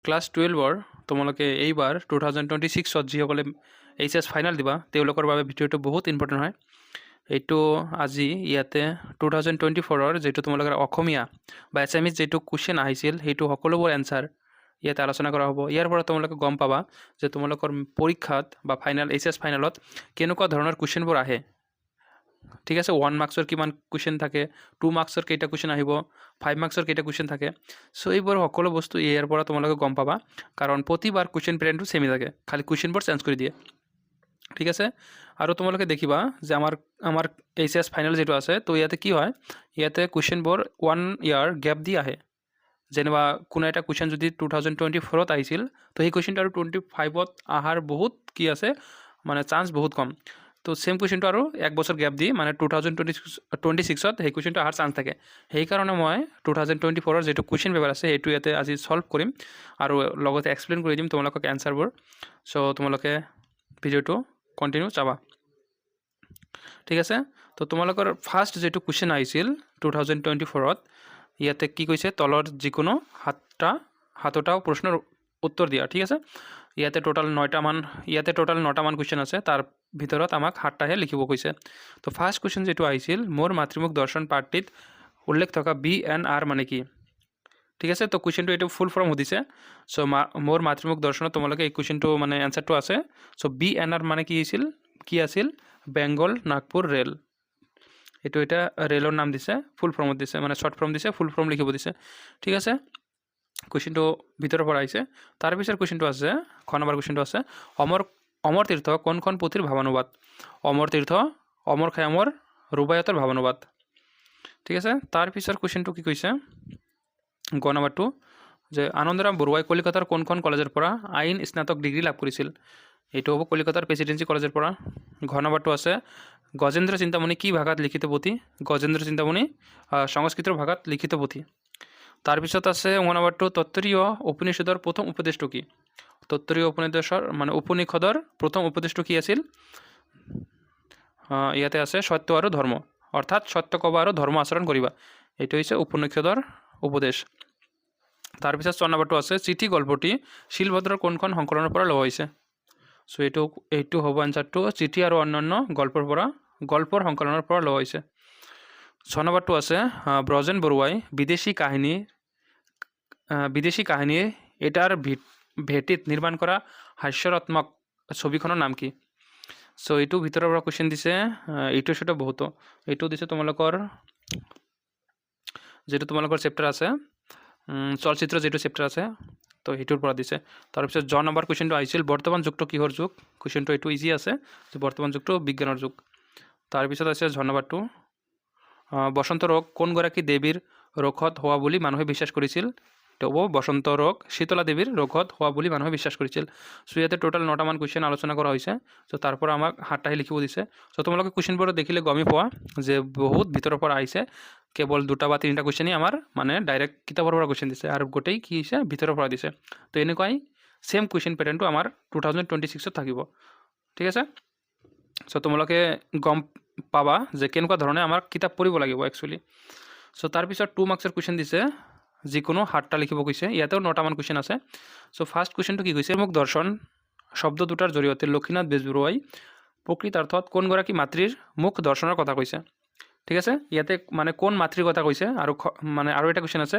Class 12ৰ তোমালোকে এইবাৰ 2026ত যিসকলে এইচএছ ফাইনেল দিবা তেওঁলোকৰ বাবে ভিডিঅ'টো বহুত ইম্পৰ্টেণ্ট হয়। এইটো আজি ইয়াতে 2024ৰ যিটো তোমালোকৰ অসমীয়া বা এছামিজ যিটো কুৱেশ্যন আহিছিল সেইটো সকলোবোৰ এনচাৰ ইয়াতে আলোচনা কৰা হ'ব। ইয়াৰ পৰা তোমালোকে গম পাবা যে তোমালোকৰ পৰীক্ষাত বা ফাইনেল এইচএছ ফাইনেলত কেনেকুৱা ধৰণৰ কুৱেশ্যনবোৰ আহে। ঠিক আছে, 1 মাৰ্কছৰ কিমান কুৱেশ্যন থাকে, 2 মাৰ্কছৰ কেইটা কুৱেশ্যন আহিব, 5 মাৰ্কছৰ কেইটা কুৱেশ্যন থাকে। চ' এইবোৰ সকলো বস্তু ইয়াৰ পৰা তোমালোকে গম পাবা, কাৰণ প্ৰতিবাৰ কুৱেশ্যন পেটাৰ্ণটো ছেমে থাকে, খালি কুৱেশ্যনবোৰ চেঞ্জ কৰি দিয়ে। ঠিক আছে, আৰু তোমালোকে দেখিবা যে আমাৰ এইচএছ ফাইনেল যিটো আছে, তো ইয়াতে কি হয়, ইয়াতে কুৱেশ্যনবোৰ 1 ইয়াৰ গেপ দি আহে। যেনিবা কোনো এটা কুৱেশ্যন যদি 2024ত আহিছিল, তো সেই কুৱেশ্যনটো আৰু 25ত অহাৰ বহুত কি আছে, মানে চান্স বহুত কম। তো সেম কুৱেশ্যনটো আৰু 1 বছৰ গেপ দি মানে 2026ত সেই কুৱেশ্যনটো অহাৰ চান্স থাকে। সেইকাৰণে মই 2024ৰ যিটো কুৱেশ্যন পেপাৰ আছে সেইটো ইয়াতে আজি সলভ কৰিম আৰু লগতে এক্সপ্লেইন কৰি দিম তোমালোকক এনচাৰবোৰ। চ' তোমালোকে ভিডিঅ'টো কণ্টিনিউ চাবা। ঠিক আছে, তো তোমালোকৰ ফাৰ্ষ্ট যিটো কুৱেশ্যন আহিছিল 2024ত, ইয়াতে কি কৈছে, তলৰ যিকোনো সাতটা প্ৰশ্নৰ উত্তৰ দিয়া। ঠিক আছে, ইয়াতে টোটাল 9টা মান কুৱেশ্যন আছে, তাৰ ভিতৰত আমাক 7টাহে লিখিব কৈছে। তো ফাৰ্ষ্ট কুৱেশ্যন যিটো আহিছিল, মোৰ মাতৃমুখ দৰ্শন পাঠটিত উল্লেখ থকা BNR মানে কি? ঠিক আছে, তো কুৱেশ্যনটো এইটো ফুল ফৰ্ম সুধিছে। চ' মোৰ মাতৃমুখ দৰ্শনত তোমালোকে এই কুৱেশ্যনটো মানে এনচাৰটো আছে। চ' BNR মানে কি আছিল? বেংগল নাগপুৰ ৰেল। এইটো এটা ৰেলৰ নাম দিছে, ফুল ফৰ্মত দিছে, মানে শ্বৰ্ট ফৰ্ম দিছে, ফুল ফৰ্ম লিখিব দিছে। ঠিক আছে, কুৱেশ্যনটো ভিতৰৰ পৰা আহিছে। তাৰপিছত কুৱেশ্যনটো আছে, খ নম্বৰ কুৱেশ্যনটো আছে, অমৰ তীৰ্থ কোনখন পুথিৰ ভাৱানুবাদ? অমৰ তীৰ্থ অমৰ খায়ামৰ ৰুবায়তৰ ভাৱানুবাদ। ঠিক আছে, তাৰপিছৰ কুৱেশ্যনটো কি কৈছে, গ নম্বৰটো, যে আনন্দৰাম বৰুৱাই কলিকতাৰ কোনখন কলেজৰ পৰা আইন স্নাতক ডিগ্ৰী লাভ কৰিছিল? এইটো হ'ব কলিকতাৰ প্ৰেচিডেঞ্চি কলেজৰ পৰা। ঘ নম্বৰটো আছে, গজেন্দ্ৰ চিন্তামণি কি ভাষাত লিখিত পুথি? গজেন্দ্ৰ চিন্তামণি সংস্কৃতৰ ভাষাত লিখিত পুথি। তাৰপিছত আছে ঙ নম্বৰটো, তত্ত্বৰীয় উপনিষদৰ প্ৰথম উপদেশটো কি? তত্ত্বৰীয় উপনিষদৰ প্ৰথম উপদেশটো কি আছিল? ইয়াতে আছে সত্য আৰু ধৰ্ম, অৰ্থাৎ সত্য ক'বা আৰু ধৰ্ম আচৰণ কৰিবা। এইটো হৈছে উপনিষদৰ উপদেশ। তাৰপিছত 4 নম্বৰটো আছে, চিঠি গল্পটি শিলভদ্ৰৰ কোনখন সংকলনৰ পৰা লোৱা হৈছে? চ' এইটো হ'ব এনচাৰটো, চিঠি আৰু অন্যান্য গল্পৰ সংকলনৰ পৰা লোৱা হৈছে। 6 নম্বৰটো আছে, ব্ৰজেন বৰুৱাই বিদেশী কাহিনী এটাৰ ভেটিত নিৰ্মাণ কৰা হাস্যৰত্মক ছবিখনৰ নাম কি? চ' এইটো ভিতৰৰ পৰা কুৱেশ্যন দিছে, এইটো সেটো বহুতো। এইটো দিছে তোমালোকৰ যিটো তোমালোকৰ চেপ্টাৰ আছে, চলচ্চিত্ৰ যিটো চেপ্টাৰ আছে, তো সেইটোৰ পৰা দিছে। তাৰপিছত জ নম্বৰ কুৱেশ্যনটো আহিছিল, বৰ্তমান যুগটো কিহৰ যুগ? কুৱেশ্যনটো এইটো ইজি আছে, যে বৰ্তমান যুগটো বিজ্ঞানৰ যুগ। তাৰপিছত আছে ঝ নম্বৰটো, বসন্ত ৰোগ কোনগৰাকী দেৱীৰ ৰোগত হোৱা বুলি মানুহে বিশ্বাস কৰিছিল? তো বসন্ত ৰোগ শীতলা দেৱীৰ ৰোগত হোৱা বুলি মানুহে বিশ্বাস কৰিছিল। চ' ইয়াতে টোটাল 9টামান কুৱেশ্যন আলোচনা কৰা হৈছে। চ' তাৰ পৰা আমাক 7টাহে লিখিব দিছে। চ' তোমালোকে কুৱেশ্যনবোৰ দেখিলে গমেই পোৱা যে বহুত ভিতৰৰ পৰা আহিছে। কেৱল 2টা বা 3টা কুৱেশ্যনেই আমাৰ মানে ডাইৰেক্ট কিতাপৰ পৰা কুৱেশ্যন দিছে, আৰু গোটেই কি হৈছে ভিতৰৰ পৰা দিছে। তো এনেকুৱাই ছেম কুৱেশ্যন পেটাৰ্ণটো আমাৰ 2026ত থাকিব। ঠিক আছে, চ' তোমালোকে গম পাবা যে কেনেকুৱা ধৰণে আমাৰ কিতাপ পঢ়িব লাগিব একচুৱেলি। চ' তাৰপিছত 2 মাৰ্কছৰ কুৱেশ্যন দিছে, যিকোনো 7টা লিখিব কৈছে। ইয়াতেও 9টামান কুৱেশ্যন আছে। চ' ফাৰ্ষ্ট কুৱেশ্যনটো কি কৈছে, মুখ দৰ্শন শব্দ দুটাৰ জৰিয়তে লক্ষ্মীনাথ বেজবৰুৱাই প্ৰকৃতাৰ্থত কোনগৰাকী মাতৃৰ মুখ দৰ্শনৰ কথা কৈছে? ঠিক আছে, ইয়াতে মানে কোন মাতৃৰ কথা কৈছে, আৰু এটা কুৱেশ্যন আছে,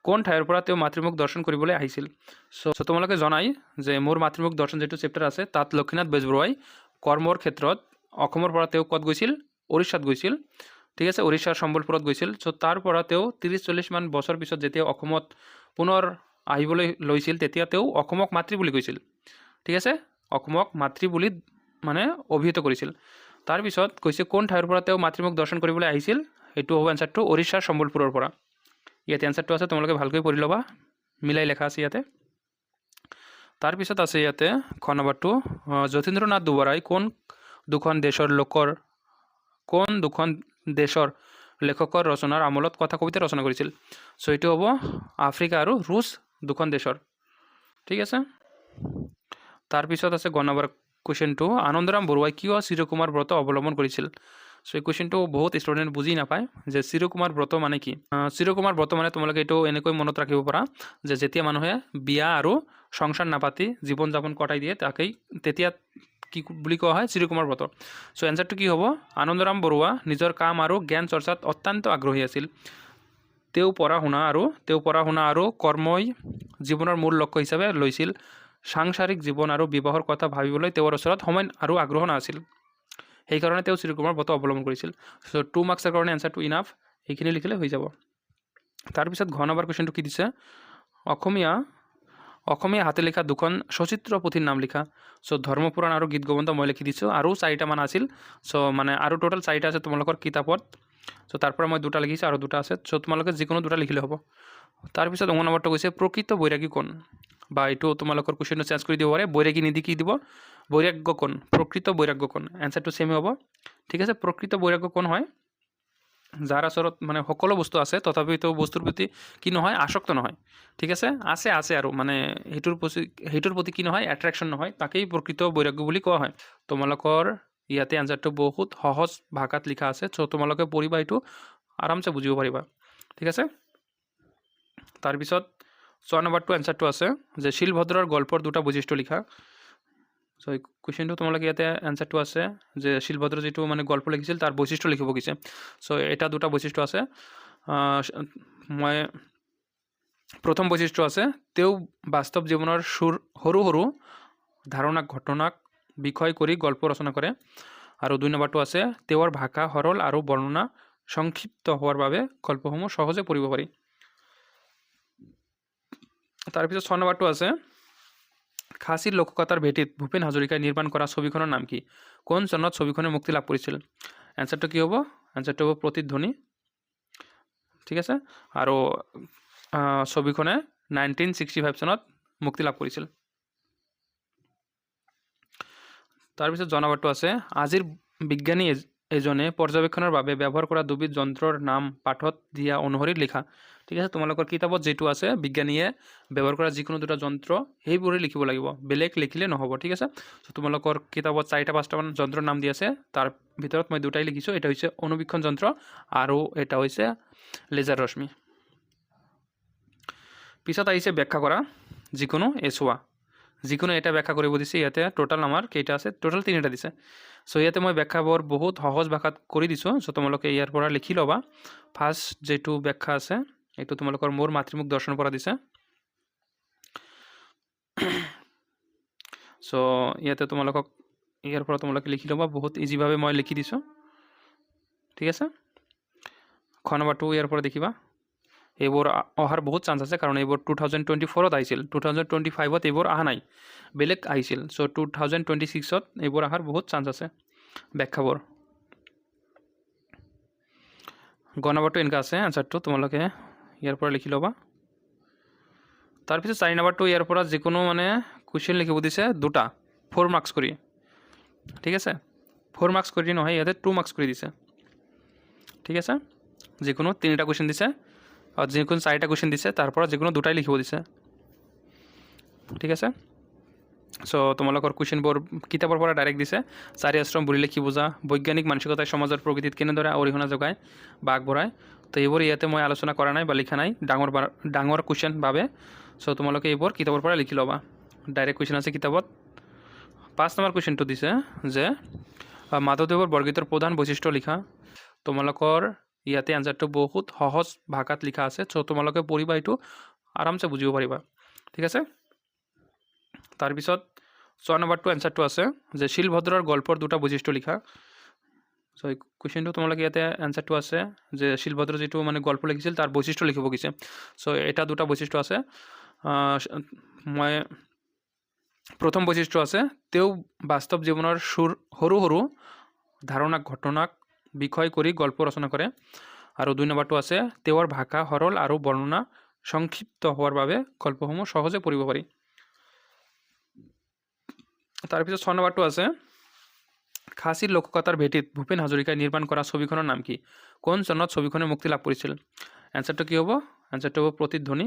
কোন ঠাইৰ পৰা তেওঁ মাতৃমুখ দৰ্শন কৰিবলৈ আহিছিল? চ' তোমালোকে জনাই যে মোৰ মাতৃমুখ দৰ্শন যিটো চেপ্টাৰ আছে, তাত লক্ষ্মীনাথ বেজবৰুৱাই কৰ্মৰ ক্ষেত্ৰত অসমৰ পৰা তেওঁ ক'ত গৈছিল? উৰিষ্যাত গৈছিল। ঠিক আছে, উৰিষ্যাৰ সম্বলপুৰত গৈছিল। চ' তাৰ পৰা তেওঁ 30-40 মান বছৰ পিছত যেতিয়া অসমত পুনৰ আহিবলৈ লৈছিল, তেতিয়া তেওঁ অসমক মাতৃ বুলি কৈছিল। ঠিক আছে, অসমক মাতৃ বুলি মানে অভিহিত কৰিছিল। তাৰপিছত কৈছে কোন ঠাইৰ পৰা তেওঁ মাতৃমুখ দৰ্শন কৰিবলৈ আহিছিল? সেইটো হ'ব এনচাৰটো, উৰিষ্যাৰ সম্বলপুৰৰ পৰা। ইয়াতে এনচাৰটো আছে, তোমালোকে ভালকৈ পঢ়ি ল'বা, মিলাই লেখা আছে ইয়াতে। তাৰপিছত আছে ইয়াতে খ নম্বৰটো, যতীন্দ্ৰনাথ দুৱৰাই কোন দুখন দেশৰ লেখকৰ ৰচনাৰ আমোলত কথা কবিতা ৰচনা কৰিছিল? চ' এইটো হ'ব আফ্ৰিকা আৰু ৰুছ দুখন দেশৰ। ঠিক আছে, তাৰপিছত আছে গ নম্বৰ কুৱেশ্যনটো, আনন্দৰাম বৰুৱাই কিয় চিৰকুমাৰ ব্ৰত অৱলম্বন কৰিছিল? সো এই কুৱেশ্যনটো বহুত ষ্টুডেণ্ট বুজি নাপায় যে চিৰকুমাৰ ব্ৰত মানে কি। চিৰকুমাৰ ব্ৰত মানে তোমালোকে এইটো এনেকৈ মনত ৰাখিব পাৰা যে যেতিয়া মানুহে বিয়া আৰু সংসাৰ নাপাতি জীৱন যাপন কটাই দিয়ে তাকেই তেতিয়া কি বুলি কোৱা হয় চিৰকুমাৰ ব্ৰত। সো এনচাৰটো কি হ'ব, আনন্দৰাম বৰুৱা নিজৰ কাম আৰু জ্ঞান চৰ্চাত অত্যন্ত আগ্ৰহী আছিল। তেওঁ পঢ়া শুনা আৰু কৰ্মই জীৱনৰ মূল লক্ষ্য হিচাপে লৈছিল। সাংসাৰিক জীৱন আৰু বিবাহৰ কথা ভাবিবলৈ তেওঁৰ ওচৰত সময় আৰু আগ্ৰহ নাছিল, সেইকাৰণে তেওঁ চিৰকুমাৰ ব্ৰত অৱলম্বন কৰিছিল। সো 2 মাৰ্কছৰ কাৰণে এনচাৰটো ইনাফ, এইখিনি লিখিলে হৈ যাব। তাৰপিছত ঘ নম্বৰ কুৱেশ্যনটো কি দিছে, অসমীয়া হাতে লিখা দুখন সচিত্ৰ পুথিৰ নাম লিখা। সো ধৰ্মপুৰাণ আৰু গীত গোবিন্দ মই লিখি দিছোঁ, আৰু 4টামান আছিল। সো মানে আৰু টোটেল 4টা আছে তোমালোকৰ কিতাপত। সো তাৰ পৰা মই 2টা লিখিছোঁ আৰু 2টা আছে। সো তোমালোকে যিকোনো 2টা লিখিলে হ'ব। তাৰপিছত 9 নম্বৰটো কৈছে প্ৰকৃত বৈৰাগী কোন, বা এইটো তোমালোকৰ কুৱেশ্যনটো চেঞ্জ কৰি দিব পাৰে, বৈৰাগী নিদি কি দিব বৈৰাগ্য কোন, প্ৰকৃত বৈৰাগ্য কোন। এনচাৰটো ছেম হ'ব। ঠিক আছে, প্ৰকৃত বৈৰাগ্য কোন হয়, যাৰ ওচৰত মানে সকলো বস্তু আছে তথাপিও বস্তুৰ প্ৰতি কি নহয় আসক্ত নহয়। ঠিক আছে, আছে আৰু মানে সেইটোৰ প্ৰতি কি নহয় এট্ৰেকশ্যন নহয়, তাকেই প্ৰকৃত বৈৰাগ্য বুলি কোৱা হয়। তোমালোকৰ ইয়াতে এনচাৰটো বহুত সহজ ভাষাত লিখা আছে। চ' তোমালোকে পঢ়িবা, এইটো আৰামছে বুজিব পাৰিবা। ঠিক আছে, তাৰপিছত 6 নম্বৰটো এনচাৰটো আছে যে শিলভদ্ৰৰ গল্পৰ 2টা বৈশিষ্ট্য লিখা। চ' এই কুৱেশ্যনটো তোমালোকে ইয়াতে এনচাৰটো আছে যে শিলভদ্ৰ যিটো মানে গল্প লিখিছিল তাৰ বৈশিষ্ট্য লিখিব গৈছে। চ' এটা 2টা বৈশিষ্ট্য আছে। মই প্ৰথম বৈশিষ্ট্য আছে, তেওঁ বাস্তৱ জীৱনৰ সৰু সৰু ধাৰণা ঘটনাক বিষয় কৰি গল্প ৰচনা কৰে। আৰু 2 নম্বৰটো আছে, তেওঁৰ ভাষা সৰল আৰু বৰ্ণনা সংক্ষিপ্ত হোৱাৰ বাবে গল্পসমূহ সহজে পঢ়িব পাৰি। তাৰপিছত 6 নম্বৰটো আছে, খাচীৰ লোককথাৰ ভেটিত ভূপেন হাজৰিকাই নিৰ্মাণ কৰা ছবিখনৰ নাম কি, কোন চনত ছবিখনে মুক্তি লাভ কৰিছিল। এনচাৰটো কি হ'ব, এনচাৰটো হ'ব প্ৰতিধ্বনি। ঠিক আছে, আৰু ছবিখনে 1965 চনত মুক্তি লাভ কৰিছিল। তাৰপিছত জনাবাৰটো আছে, আজিৰ বিজ্ঞানী এজনে পৰ্যবেক্ষণৰ বাবে ব্যৱহাৰ কৰা দুবিধ যন্ত্ৰৰ নাম পাঠত দিয়া অনুসৰি লিখা। ঠিক আছে, তোমালোকৰ কিতাপত যিটো আছে বিজ্ঞানীয়ে ব্যৱহাৰ কৰা যিকোনো 2টা যন্ত্ৰ সেইবোৰে লিখিব লাগিব, বেলেগ লিখিলে নহ'ব। ঠিক আছে, চ' তোমালোকৰ কিতাপত 4টা 5টামান যন্ত্ৰৰ নাম দি আছে, তাৰ ভিতৰত মই 2টাই লিখিছোঁ। এটা হৈছে অনুবীক্ষণ যন্ত্ৰ আৰু এটা হৈছে লেজাৰ ৰশ্মি। পিছত আহিছে ব্যাখ্যা কৰা যিকোনো এছোৱা, যিকোনো এটা ব্যাখ্যা কৰিব দিছে। ইয়াতে টোটাল আমাৰ কেইটা আছে, টোটাল 3টা দিছে। চ' ইয়াতে মই ব্যাখ্যাবোৰ বহুত সহজ ভাষাত কৰি দিছোঁ। চ' তোমালোকে ইয়াৰ পৰা লিখি ল'বা। ফাৰ্ষ্ট যিটো ব্যাখ্যা আছে এইটো তোমালোকৰ মোৰ মাতৃমুখ দৰ্শনৰ পৰা দিছে। চ' ইয়াতে তোমালোকক ইয়াৰ পৰা তোমালোকে লিখি ল'বা, বহুত ইজিভাৱে মই লিখি দিছোঁ। ঠিক আছে, খ নম্বৰটো ইয়াৰ পৰা দেখিবা, এইবোৰ অহাৰ বহুত চান্স আছে, কাৰণ এইবোৰ 2024ত আহিছিল, 2025ত এইবোৰ অহা নাই, বেলেগ আহিছিল। চ' 2026ত এইবোৰ অহাৰ বহুত চান্স আছে ব্যাখ্যাবোৰ। গ নম্বৰটো এনেকুৱা আছে, এনচাৰটো তোমালোকে ইয়াৰ পৰা লিখি ল'বা। তাৰপিছত 4 নম্বৰটো ইয়াৰ পৰা যিকোনো মানে কুৱেশ্যন লিখিব দিছে 2টা 4 মাৰ্কছ কৰি। ঠিক আছে, 4 মাৰ্কছ কৰি নহয়, ইয়াতে 2 মাৰ্কছ কৰি দিছে। ঠিক আছে, যিকোনো 3টা কুৱেশ্যন দিছে, আৰু যিকোনো 4টা কুৱেশ্যন দিছে তাৰ পৰা যিকোনো 2টাই লিখিব দিছে। ঠিক আছে, চ' তোমালোকৰ কুৱেশ্যনবোৰ কিতাপৰ পৰা ডাইৰেক্ট দিছে। 4 আশ্ৰম বুলিলে কি বুজা, বৈজ্ঞানিক মানসিকতাই সমাজৰ প্ৰকৃতিত কেনেদৰে অৰিহণা যোগায় বা আগবঢ়ায়। তো এইবোৰ ইয়াতে মই আলোচনা কৰা নাই বা লিখা নাই ডাঙৰ কুৱেশ্যন বাবে। চ' তোমালোকে এইবোৰ কিতাপৰ পৰা লিখি ল'বা, ডাইৰেক্ট কুৱেশ্যন আছে কিতাপত। 5 নম্বৰ কুৱেশ্যনটো দিছে যে মাধৱদেৱৰ বৰগীতৰ প্ৰধান বৈশিষ্ট্য লিখা। তোমালোকৰ ইয়াতে এনচাৰটো বহুত সহজ ভাষাত লিখা আছে। চ' তোমালোকে পঢ়িবা, এইটো আৰামছে বুজিব পাৰিবা। ঠিক আছে, তাৰপিছত 6 নম্বৰটো এনচাৰটো আছে যে শিলভদ্ৰৰ গল্পৰ 2টা বৈশিষ্ট্য লিখা। চ' এই কুৱেশ্যনটো তোমালোকে ইয়াতে এনচাৰটো আছে যে শিলভদ্ৰ যিটো মানে গল্প লিখিছিল তাৰ বৈশিষ্ট্য লিখিব গৈছে। চ' এটা 2টা বৈশিষ্ট্য আছে। মই প্ৰথম বৈশিষ্ট্য আছে, তেওঁ বাস্তৱ জীৱনৰ সৰু সৰু ধাৰণা ঘটনাক বিষয় কৰি গল্প ৰচনা কৰে। আৰু 2 নম্বৰটো আছে, তেওঁৰ ভাষা সৰল আৰু বৰ্ণনা সংক্ষিপ্ত হোৱাৰ বাবে গল্পসমূহ সহজে পঢ়িব পাৰি। তাৰপিছত 6 নম্বৰটো আছে, খাচীৰ লোককথাৰ ভেটিত ভূপেন হাজৰিকাই নিৰ্মাণ কৰা ছবিখনৰ নাম কি, কোন চনত ছবিখনে মুক্তি লাভ কৰিছিল। এনচাৰটো কি হ'ব, এনচাৰটো হ'ব প্ৰতিধ্বনি।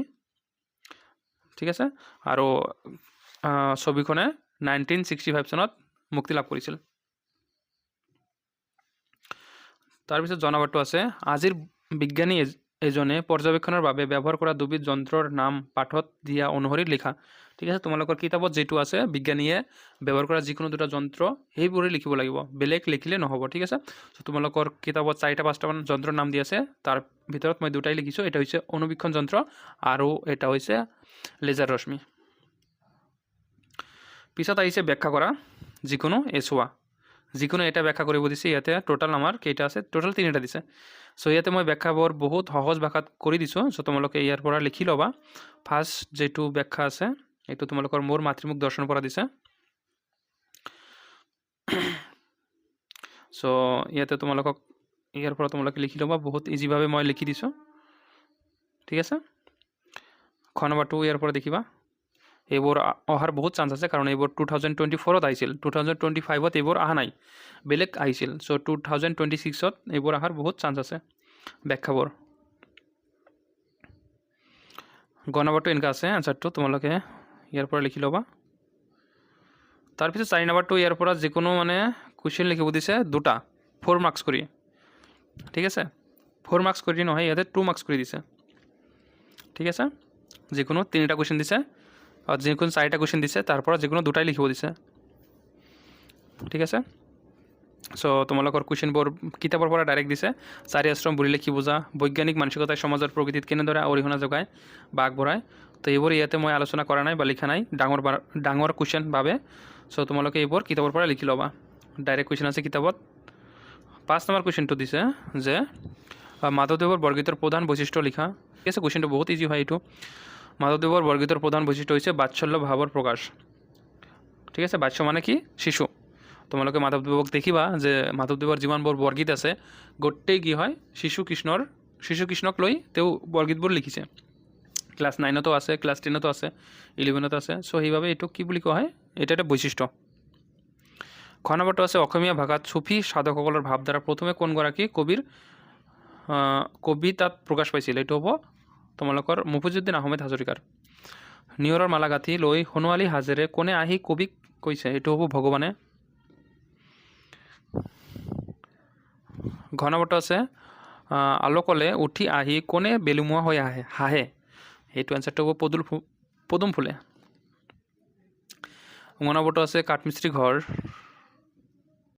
ঠিক আছে, আৰু ছবিখনে 1965 চনত মুক্তি লাভ কৰিছিল। তাৰপিছত জনাবাৰটো আছে আজিৰ বিজ্ঞানী এজনে পৰ্যবেক্ষণৰ বাবে ব্যৱহাৰ কৰা দুবিধ যন্ত্ৰৰ নাম পাঠত দিয়া অনুসৰি লিখা। ঠিক আছে, তোমালোকৰ কিতাপত যেটো আছে বিজ্ঞানীয়ে ব্যৱহাৰ কৰা যিকোনো দুটা যন্ত্ৰ সেইবোৰে লিখিব লাগিব, বেলেগ লিখিলে নহ'ব। ঠিক আছে, তো তোমালোকৰ কিতাপত 4-5টামান যন্ত্ৰৰ নাম দি আছে, তাৰ ভিতৰত মই দুটাই লিখিছোঁ। এটা হৈছে অনুবীক্ষণ যন্ত্ৰ আৰু এটা হৈছে লেজাৰ ৰশ্মি। পিছত আহিছে ব্যাখ্যা কৰা যিকোনো এছোৱা। যিকোনো এটা ব্যাখ্যা কৰিব দিছে। ইয়াতে টোটাল আমাৰ কেইটা আছে, টোটাল 3টা দিছে। চ' ইয়াতে মই ব্যাখ্যাবোৰ বহুত সহজ ভাষাত কৰি দিছোঁ। চ' তোমালোকে ইয়াৰ পৰা লিখি ল'বা। ফাৰ্ষ্ট যেটো ব্যাখ্যা আছে এইটো তোমালোকৰ মোৰ মাতৃমুখ দৰ্শনৰ পৰা দিছে। চ' ইয়াতে তোমালোকক ইয়াৰ পৰা তোমালোকে লিখি ল'বা, বহুত ইজিভাৱে মই লিখি দিছোঁ। ঠিক আছে, খ নম্বৰটো ইয়াৰ পৰা দেখিবা। এইবোৰ অহাৰ বহুত চান্স আছে, কাৰণ এইবোৰ 2024ত আহিছিল, 2025ত এইবোৰ অহা নাই, বেলেগ আহিছিল। চ' 2026ত এইবোৰ অহাৰ বহুত চান্স আছে ব্যাখ্যাবোৰ। গ নম্বৰটো এনেকুৱা আছে, আনচাৰটো তোমালোকে ইয়াৰ পৰা লিখি ল'বা। তাৰপিছত 4 নম্বৰটো ইয়াৰ পৰা যিকোনো মানে কুৱেশ্যন লিখিব দিছে, 2টা 4 মাৰ্কছ কৰি। ঠিক আছে, 4 মাৰ্কছ কৰি নহয়, ইয়াতে 2 মাৰ্কছ কৰি দিছে। ঠিক আছে, যিকোনো 3টা কুৱেশ্যন দিছে আৰু যিকোনো 4টা কুৱেশ্যন দিছে, তাৰ পৰা যিকোনো 2টাই লিখিব দিছে। ঠিক আছে, চ' তোমালোকৰ কুৱেশ্যনবোৰ কিতাপৰ পৰা ডাইৰেক্ট দিছে। 4 আশ্ৰম বুলিলে কি বুজা, বৈজ্ঞানিক মানসিকতাই সমাজৰ প্ৰকৃতিত কেনেদৰে অৰিহণা যোগায় বা আগবঢ়ায়। তো এইবোৰ ইয়াতে মই আলোচনা কৰা নাই বা লিখা নাই, ডাঙৰ কুৱেশ্যন বাবে। চ' তোমালোকে এইবোৰ কিতাপৰ পৰা লিখি ল'বা। ডাইৰেক্ট কুৱেশ্যন আছে কিতাপত। 5 নম্বৰ কুৱেশ্যনটো দিছে যে মাধৱদেৱৰ বৰগীতৰ প্ৰধান বৈশিষ্ট্য লিখা। ঠিক আছে, কুৱেশ্যনটো বহুত ইজি হয় এইটো। মাধৱদেৱৰ বৰগীতৰ প্ৰধান বৈশিষ্ট্য হৈছে বাৎসল্য ভাৱৰ প্ৰকাশ। ঠিক আছে, বাৎস মানে কি, শিশু। তোমালোকে মাধৱদেৱক দেখিবা যে মাধৱদেৱৰ যিমানবোৰ বৰগীত আছে গোটেই কি হয়, শিশু কৃষ্ণক লৈ তেওঁ বৰগীতবোৰ লিখিছে। ক্লাছ 9তো আছে, ক্লাছ 10তো আছে, 11তো আছে। চ' সেইবাবে এইটো কি বুলি কোৱা হয়, এটা এটা বৈশিষ্ট্য। খ নম্বৰটো আছে অসমীয়া ভাষাত চুফী সাধকসকলৰ ভাৱধাৰা প্ৰথমে কোনগৰাকী কবিতাত প্ৰকাশ পাইছিল। এইটো হ'ব তোমালোকৰ মফিজুদ্দিন আহমেদ হাজৰিকাৰ। নিয়ৰৰ মালা গাঁঠি লৈ সোণোৱালী সাজেৰে কোনে আহি কবিক কৈছে। এইটো হ'ব ভগৱানে। ঘ নম্বৰটো আছে আলোকলে উঠি আহি কোনে বেলুমুৱা হৈ হাঁহে। এইটো এনচাৰটো হ'ব পদুম ফুলে। ঙ নম্বৰটো আছে কাঠমিস্ত্ৰী ঘৰ